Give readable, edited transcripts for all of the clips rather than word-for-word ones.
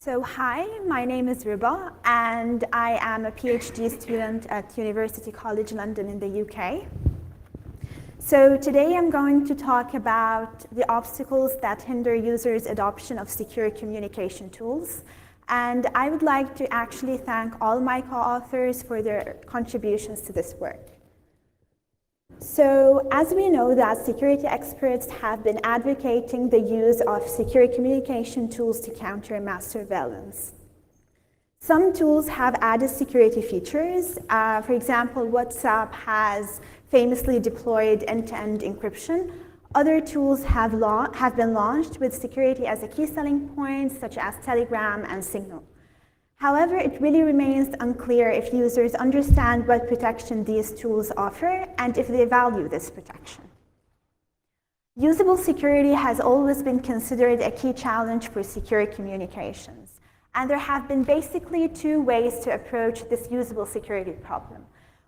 Hi, my name is Ruba, and I am a PhD student at University College London in the UK. So today I'm going to talk about the obstacles that hinder users' adoption of secure communication tools. And I would like to actually thank all my co-authors for their contributions to this work. So as we know that security experts have been advocating the use of secure communication tools to counter mass surveillance. Some tools have added security features. For example, WhatsApp has famously deployed end-to-end encryption. Other tools have been launched with security as a key selling point, such as Telegram and Signal. However, it really remains unclear if users understand what protection these tools offer and if they value this protection. Usable security has always been considered a key challenge for secure communications, and there have been basically two ways to approach this usable security problem.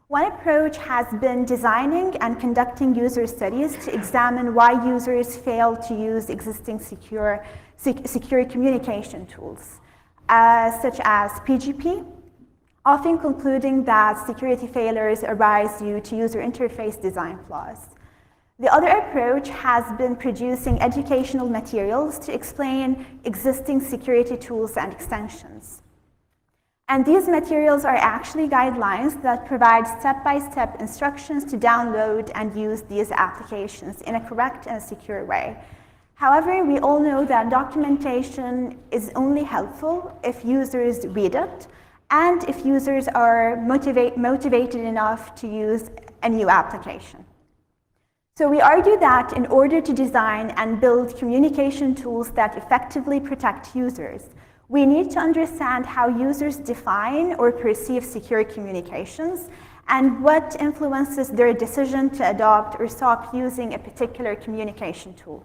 One approach has been designing and conducting user studies to examine why users fail to use existing secure communication tools, such as PGP, often concluding that security failures arise due to user interface design flaws. The other approach has been producing educational materials to explain existing security tools and extensions. And these materials are actually guidelines that provide step-by-step instructions to download and use these applications in a correct and secure way. However, we all know that documentation is only helpful if users read it and if users are motivated enough to use a new application. So we argue that in order to design and build communication tools that effectively protect users, we need to understand how users define or perceive secure communications and what influences their decision to adopt or stop using a particular communication tool.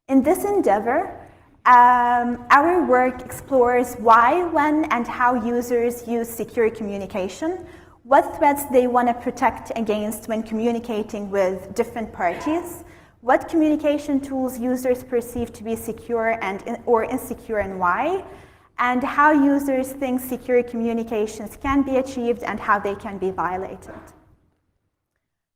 In this endeavor, our work explores why, when, and how users use secure communication, what threats they want to protect against when communicating with different parties, what communication tools users perceive to be secure or insecure and why, and how users think secure communications can be achieved and how they can be violated.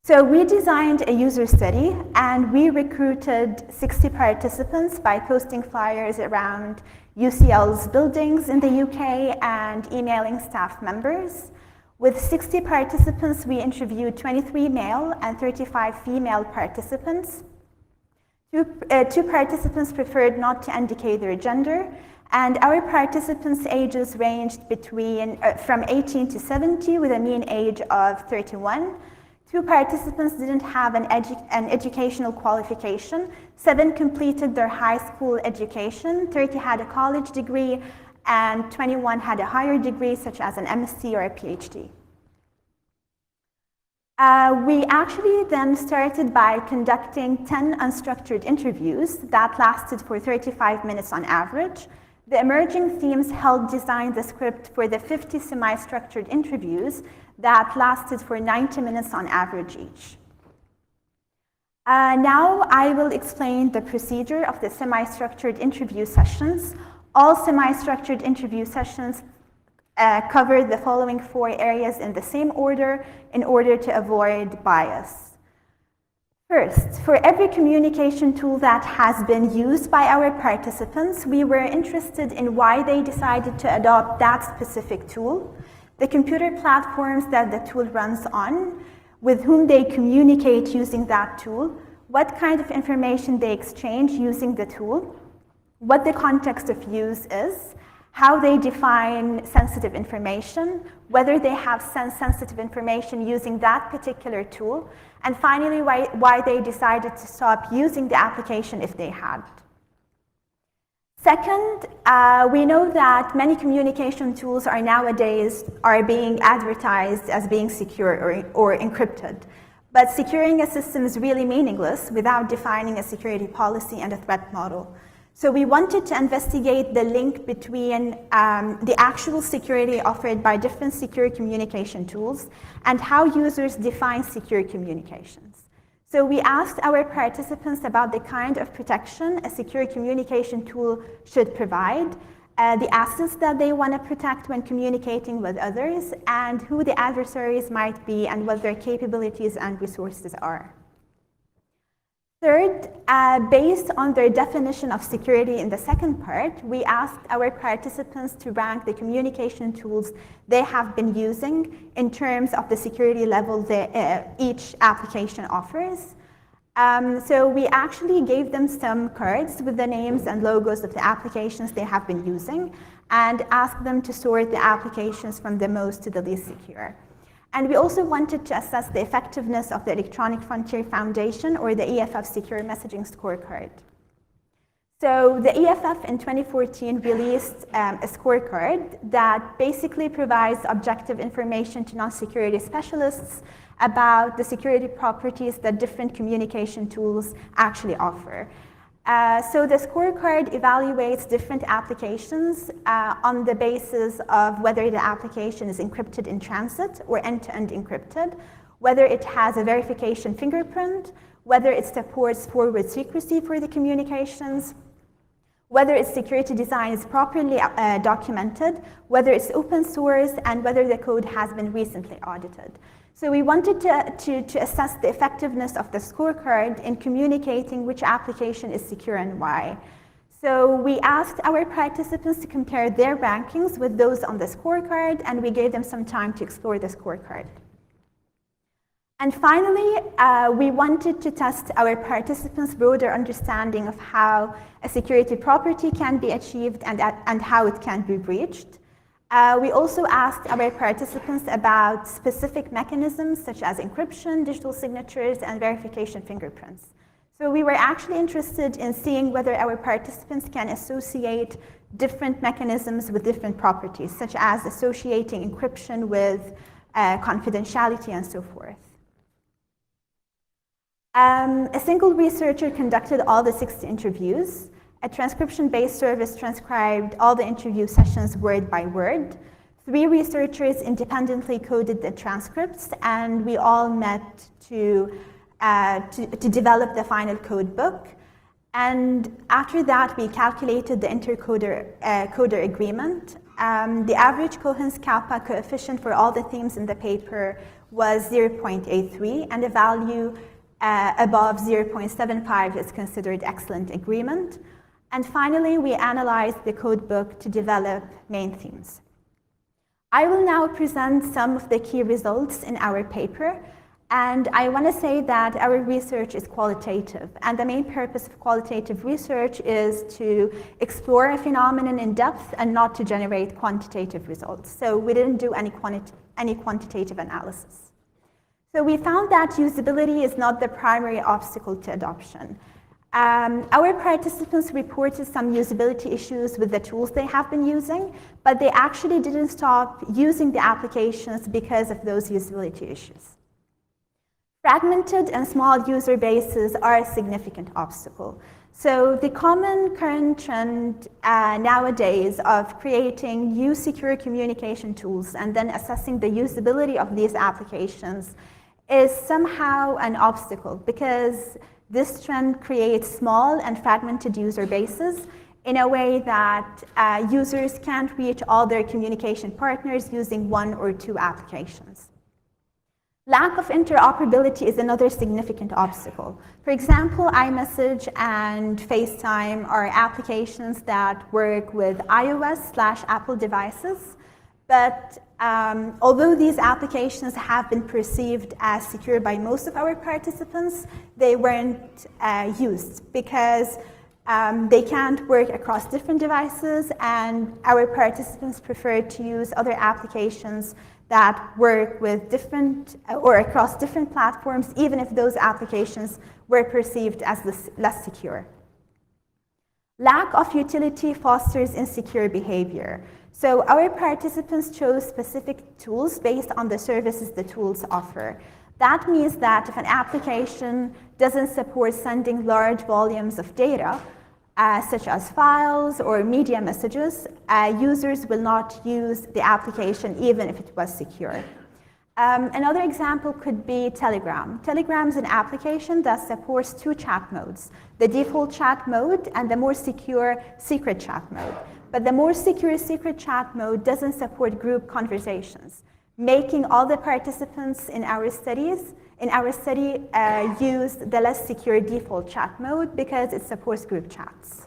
So we designed a user study, and we recruited 60 participants by posting flyers around UCL's buildings in the UK and emailing staff members. With 60 participants, we interviewed 23 male and 35 female participants. Two participants preferred not to indicate their gender, and our participants' ages ranged from 18 to 70 with a mean age of 31. 2 participants didn't have an educational qualification. 7 completed their high school education. 30 had a college degree, and 21 had a higher degree, such as an MSc or a PhD. We actually then started by conducting 10 unstructured interviews that lasted for 35 minutes on average. The emerging themes helped design the script for the 50 semi-structured interviews that lasted for 90 minutes on average each. Now I will explain the procedure of the semi-structured interview sessions. All semi-structured interview sessions cover the following 4 areas in the same order in order to avoid bias. First, for every communication tool that has been used by our participants, we were interested in why they decided to adopt that specific tool, the computer platforms that the tool runs on, with whom they communicate using that tool, what kind of information they exchange using the tool, what the context of use is, how they define sensitive information, whether they have sensitive information using that particular tool, and finally, why they decided to stop using the application if they had. Second, we know that many communication tools nowadays are being advertised as being secure or encrypted. But securing a system is really meaningless without defining a security policy and a threat model. So we wanted to investigate the link between the actual security offered by different secure communication tools and how users define secure communications. So we asked our participants about the kind of protection a secure communication tool should provide, the assets that they want to protect when communicating with others, and who the adversaries might be and what their capabilities and resources are. Third, based on their definition of security in the second part, we asked our participants to rank the communication tools they have been using in terms of the security level that each application offers. So we actually gave them some cards with the names and logos of the applications they have been using and asked them to sort the applications from the most to the least secure. And we also wanted to assess the effectiveness of the Electronic Frontier Foundation, or the EFF Secure Messaging Scorecard. So the EFF in 2014 released a scorecard that basically provides objective information to non-security specialists about the security properties that different communication tools actually offer. So the scorecard evaluates different applications on the basis of whether the application is encrypted in transit or end-to-end encrypted, whether it has a verification fingerprint, whether it supports forward secrecy for the communications, whether its security design is properly documented, whether it's open source, and whether the code has been recently audited. So we wanted to assess the effectiveness of the scorecard in communicating which application is secure and why. So we asked our participants to compare their rankings with those on the scorecard, and we gave them some time to explore the scorecard. And finally, we wanted to test our participants' broader understanding of how a security property can be achieved and how it can be breached. We also asked our participants about specific mechanisms such as encryption, digital signatures, and verification fingerprints. So we were actually interested in seeing whether our participants can associate different mechanisms with different properties, such as associating encryption with confidentiality and so forth. A single researcher conducted all the 60 interviews. A transcription-based service transcribed all the interview sessions word by word. 3 researchers independently coded the transcripts, and we all met to develop the final code book. And after that, we calculated the intercoder agreement. The average coherence kappa coefficient for all the themes in the paper was 0.83, and a value above 0.75 is considered excellent agreement. And finally, we analyzed the code book to develop main themes. I will now present some of the key results in our paper. And I want to say that our research is qualitative. And the main purpose of qualitative research is to explore a phenomenon in depth and not to generate quantitative results. So we didn't do any quantitative analysis. So we found that usability is not the primary obstacle to adoption. Our participants reported some usability issues with the tools they have been using, but they actually didn't stop using the applications because of those usability issues. Fragmented and small user bases are a significant obstacle. So the common current trend nowadays of creating new secure communication tools and then assessing the usability of these applications is somehow an obstacle, because this trend creates small and fragmented user bases in a way that users can't reach all their communication partners using 1 or 2 applications. Lack of interoperability is another significant obstacle. For example, iMessage and FaceTime are applications that work with iOS/Apple devices, but although these applications have been perceived as secure by most of our participants, they weren't used because they can't work across different devices, and our participants preferred to use other applications that work with different or across different platforms, even if those applications were perceived as less secure. Lack of utility fosters insecure behavior. So our participants chose specific tools based on the services the tools offer. That means that if an application doesn't support sending large volumes of data, such as files or media messages, users will not use the application even if it was secure. Another example could be Telegram. Telegram is an application that supports 2 chat modes, the default chat mode and the more secure secret chat mode. but the more secure secret chat mode doesn't support group conversations, making all the participants in our study use the less secure default chat mode because it supports group chats.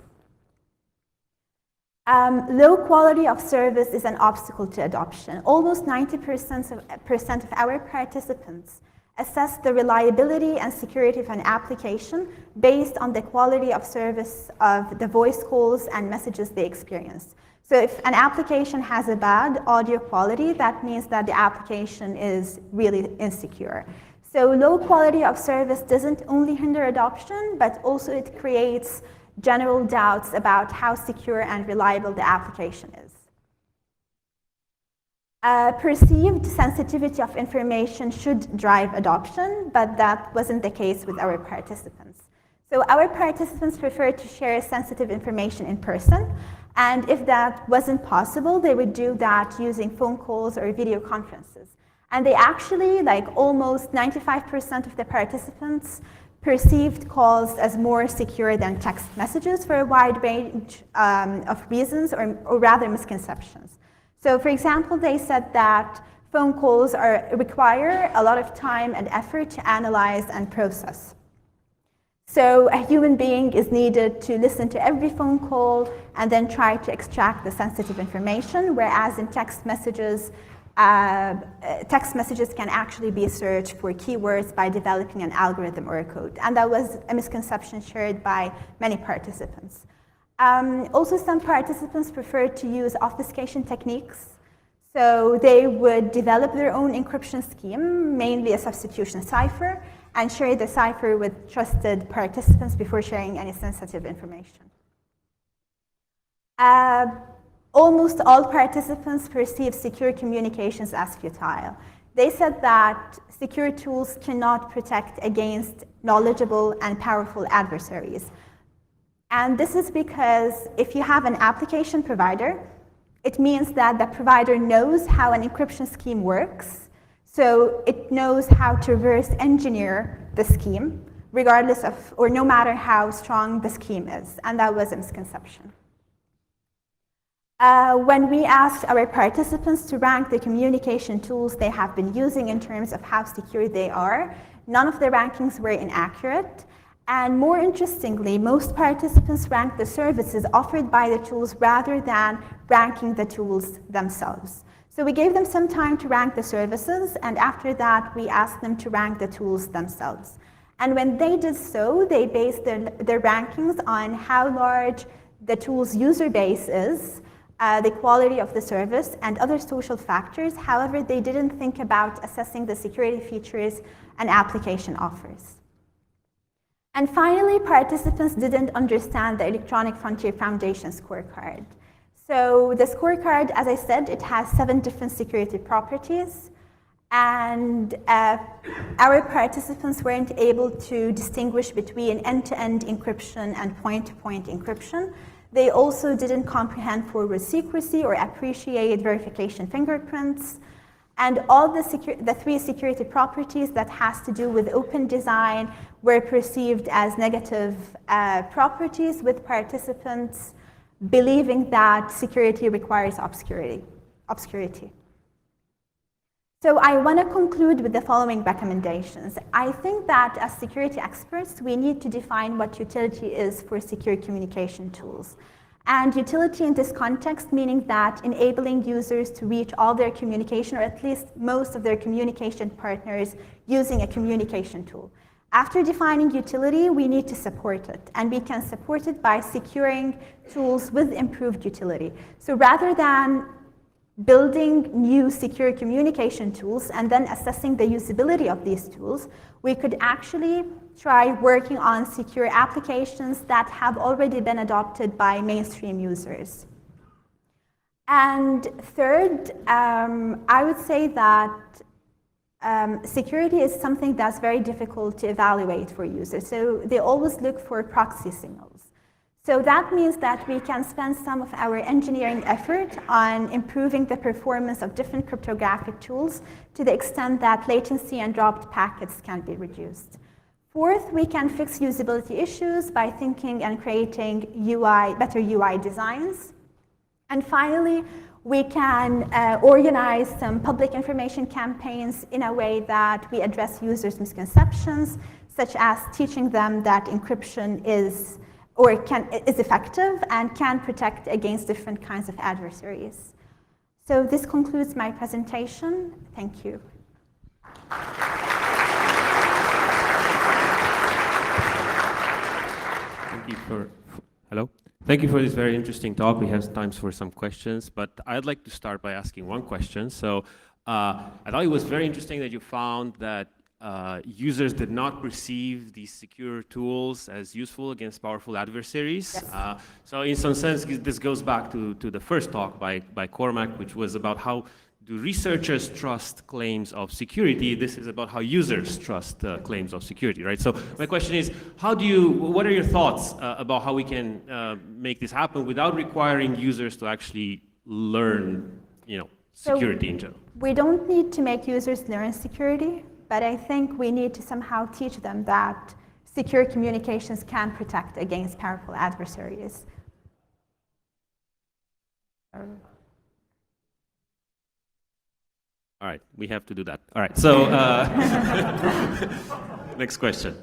Low quality of service is an obstacle to adoption. Almost 90% of our participants assess the reliability and security of an application based on the quality of service of the voice calls and messages they experience. So if an application has a bad audio quality, that means that the application is really insecure. So low quality of service doesn't only hinder adoption, but also it creates general doubts about how secure and reliable the application is. Perceived sensitivity of information should drive adoption, but that wasn't the case with our participants. So our participants prefer to share sensitive information in person, and if that wasn't possible, they would do that using phone calls or video conferences. And they actually, like almost 95% of the participants, perceived calls as more secure than text messages for a wide range of reasons, or rather misconceptions. So for example, they said that phone calls require a lot of time and effort to analyze and process. So a human being is needed to listen to every phone call and then try to extract the sensitive information, whereas in text messages can actually be searched for keywords by developing an algorithm or a code. And that was a misconception shared by many participants. Also, some participants preferred to use obfuscation techniques. So they would develop their own encryption scheme, mainly a substitution cipher, and share the cipher with trusted participants before sharing any sensitive information. Almost all participants perceive secure communications as futile. They said that secure tools cannot protect against knowledgeable and powerful adversaries. And this is because if you have an application provider, it means that the provider knows how an encryption scheme works, so it knows how to reverse engineer the scheme, regardless of, or no matter how strong the scheme is, and that was a misconception. When we asked our participants to rank the communication tools they have been using in terms of how secure they are, none of the rankings were inaccurate. And more interestingly, most participants ranked the services offered by the tools rather than ranking the tools themselves. So we gave them some time to rank the services, and after that, we asked them to rank the tools themselves. And when they did so, they based their rankings on how large the tool's user base is, the quality of the service, and other social factors. However, they didn't think about assessing the security features an application offers. And finally, participants didn't understand the Electronic Frontier Foundation scorecard. So the scorecard, as I said, it has 7 different security properties, and our participants weren't able to distinguish between end-to-end encryption and point-to-point encryption. They also didn't comprehend forward secrecy or appreciate verification fingerprints. And all the 3 security properties that has to do with open design were perceived as negative properties, with participants believing that security requires obscurity. So I want to conclude with the following recommendations. I think that as security experts, we need to define what utility is for secure communication tools. And utility in this context, meaning that enabling users to reach all their communication, or at least most of their communication partners, using a communication tool. After defining utility, we need to support it, and we can support it by securing tools with improved utility. So rather than building new secure communication tools and then assessing the usability of these tools, we could actually try working on secure applications that have already been adopted by mainstream users. And third, I would say that security is something that's very difficult to evaluate for users. So they always look for proxy signals. So that means that we can spend some of our engineering effort on improving the performance of different cryptographic tools to the extent that latency and dropped packets can be reduced. Fourth, we can fix usability issues by thinking and creating better UI designs. And finally, we can organize some public information campaigns in a way that we address users' misconceptions, such as teaching them that encryption is effective and can protect against different kinds of adversaries. So this concludes my presentation. Thank you. Thank you for this very interesting talk. We have time for some questions, but I'd like to start by asking one question. So I thought it was very interesting that you found that users did not perceive these secure tools as useful against powerful adversaries. Yes. So in some sense, this goes back to the first talk by Cormac, which was about how do researchers trust claims of security? This is about how users trust claims of security, right? So my question is, what are your thoughts about how we can make this happen without requiring users to actually learn, security in general? We don't need to make users learn security, but I think we need to somehow teach them that secure communications can protect against powerful adversaries. All right, we have to do that. All right, so next question.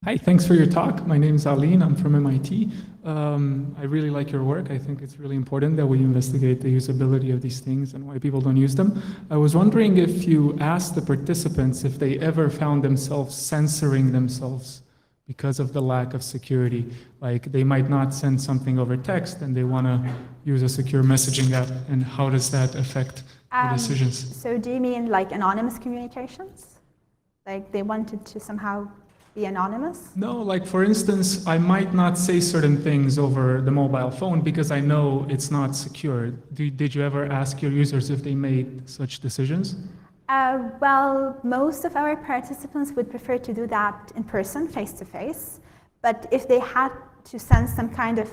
Hi, thanks for your talk. My name is Aline, I'm from MIT. I really like your work. I think it's really important that we investigate the usability of these things and why people don't use them. I was wondering if you asked the participants if they ever found themselves censoring themselves because of the lack of security. Like they might not send something over text and they want to use a secure messaging app, and how does that affect the decisions? So do you mean like anonymous communications? Like they wanted to somehow be anonymous? No, like for instance, I might not say certain things over the mobile phone because I know it's not secure. Did you ever ask your users if they made such decisions? Well, most of our participants would prefer to do that in person, face-to-face. But if they had to send some kind of,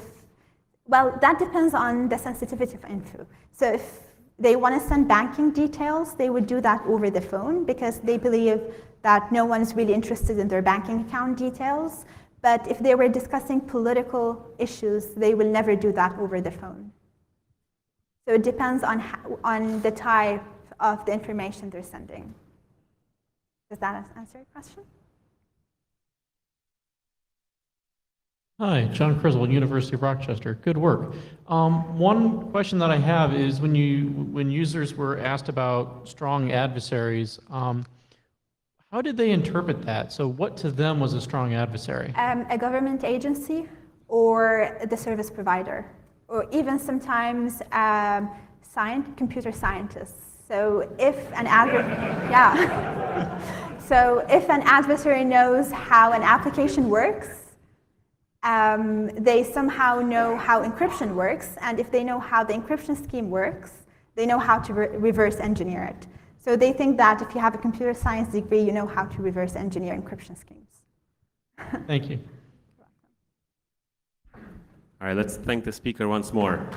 well, that depends on the sensitivity of info. So if they want to send banking details, they would do that over the phone because they believe that no one's really interested in their banking account details. But if they were discussing political issues, they will never do that over the phone. So it depends on the type of the information they're sending. Does that answer your question? Hi, John Criswell, University of Rochester. Good work. One question that I have is when users were asked about strong adversaries, how did they interpret that? So what to them was a strong adversary? A government agency or the service provider, or even sometimes computer scientists. So if an adversary knows how an application works, they somehow know how encryption works, and if they know how the encryption scheme works, they know how to reverse engineer it. So they think that if you have a computer science degree, you know how to reverse engineer encryption schemes. Thank you. All right, let's thank the speaker once more.